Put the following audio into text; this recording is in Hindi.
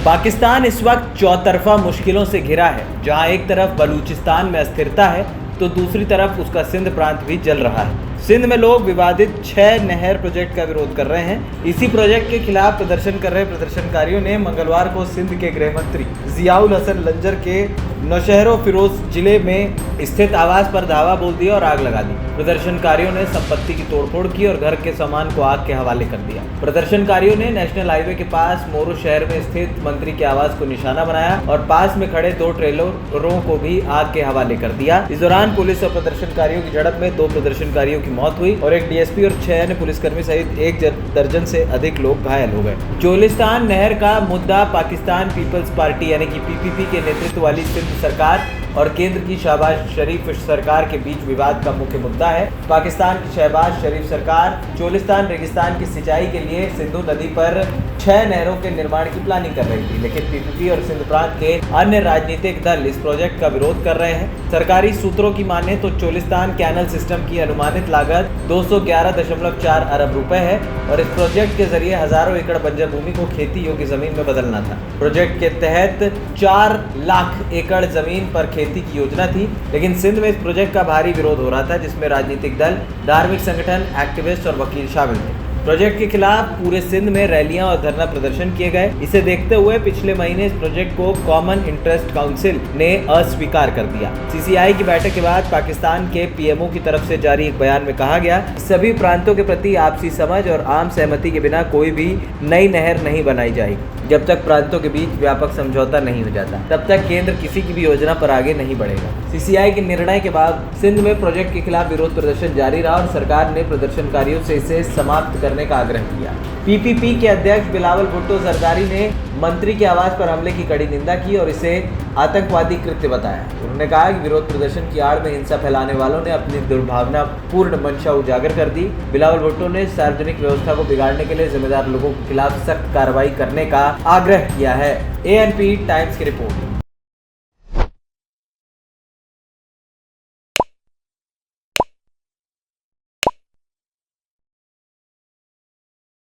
पाकिस्तान इस वक्त चौतरफा मुश्किलों से घिरा है। जहां एक तरफ बलूचिस्तान में अस्थिरता है तो दूसरी तरफ उसका सिंध प्रांत भी जल रहा है। सिंध में लोग विवादित 6 नहर प्रोजेक्ट का विरोध कर रहे हैं। इसी प्रोजेक्ट के खिलाफ प्रदर्शन कर रहे प्रदर्शनकारियों ने मंगलवार को सिंध के गृह मंत्री जियाउल हसन लंजर के नौशहरों फिरोज जिले में स्थित आवास पर धावा बोल दिया और आग लगा दी। प्रदर्शनकारियों ने संपत्ति की तोड़फोड़ की और घर के सामान को आग के हवाले कर दिया। प्रदर्शनकारियों ने नेशनल हाईवे के पास मोरू शहर में स्थित मंत्री के आवास को निशाना बनाया और पास में खड़े 2 ट्रेलरों को भी आग के हवाले कर दिया। इस दौरान पुलिस और प्रदर्शनकारियों की झड़प में 2 प्रदर्शनकारियों की मौत हुई और एक डीएसपी और 6 अन्य पुलिसकर्मी सहित 1 दर्जन से अधिक लोग घायल हो गए। चोलिस्तान नहर का मुद्दा पाकिस्तान पीपल्स पार्टी यानी कि पीपीपी के नेतृत्व वाली सिंध सरकार और केंद्र की शहबाज शरीफ सरकार के बीच विवाद का मुख्य मुद्दा है। पाकिस्तान की शहबाज शरीफ सरकार चोलिस्तान रेगिस्तान की सिंचाई के लिए सिंधु नदी पर 6 नहरों के निर्माण की प्लानिंग कर रही थी, लेकिन पीपीपी और सिंध प्रांत के अन्य राजनीतिक दल इस प्रोजेक्ट का विरोध कर रहे हैं। सरकारी सूत्रों की माने तो चोलिस्तान कैनल सिस्टम की अनुमानित लागत 211.4 अरब रुपए है और इस प्रोजेक्ट के जरिए हजारों एकड़ बंजर भूमि को खेती योग्य जमीन में बदलना था। प्रोजेक्ट के तहत 4 लाख एकड़ जमीन पर खेती की योजना थी, लेकिन सिंध में इस प्रोजेक्ट का भारी विरोध हो रहा था, जिसमें राजनीतिक दल, धार्मिक संगठन, एक्टिविस्ट और वकील शामिल थे। प्रोजेक्ट के खिलाफ पूरे सिंध में रैलियां और धरना प्रदर्शन किए गए। इसे देखते हुए पिछले महीने इस प्रोजेक्ट को कॉमन इंटरेस्ट काउंसिल ने अस्वीकार कर दिया। सीसीआई की बैठक के बाद पाकिस्तान के पीएमओ की तरफ से जारी एक बयान में कहा गया, सभी प्रांतों के प्रति आपसी समझ और आम सहमति के बिना कोई भी नई नहर नहीं बनाई जाएगी। जब तक प्रांतों के बीच व्यापक समझौता नहीं हो जाता, तब तक केंद्र किसी की भी योजना पर आगे नहीं बढ़ेगा। सीसीआई के निर्णय के बाद सिंध में प्रोजेक्ट के खिलाफ विरोध प्रदर्शन जारी रहा और सरकार ने प्रदर्शनकारियों से इसे समाप्त करने का आग्रह किया। पीपीपी के अध्यक्ष बिलावल भुट्टो जरदारी ने मंत्री के आवास पर हमले की कड़ी निंदा की और इसे आतंकवादी कृत्य बताया। उन्होंने कहा कि विरोध प्रदर्शन की आड़ में हिंसा फैलाने वालों ने अपनी दुर्भावनापूर्ण मंशा उजागर कर दी। बिलावल भुट्टो ने सार्वजनिक व्यवस्था को बिगाड़ने के लिए जिम्मेदार लोगों के खिलाफ सख्त कार्रवाई करने का आग्रह किया है। एएनपी टाइम्स की रिपोर्ट।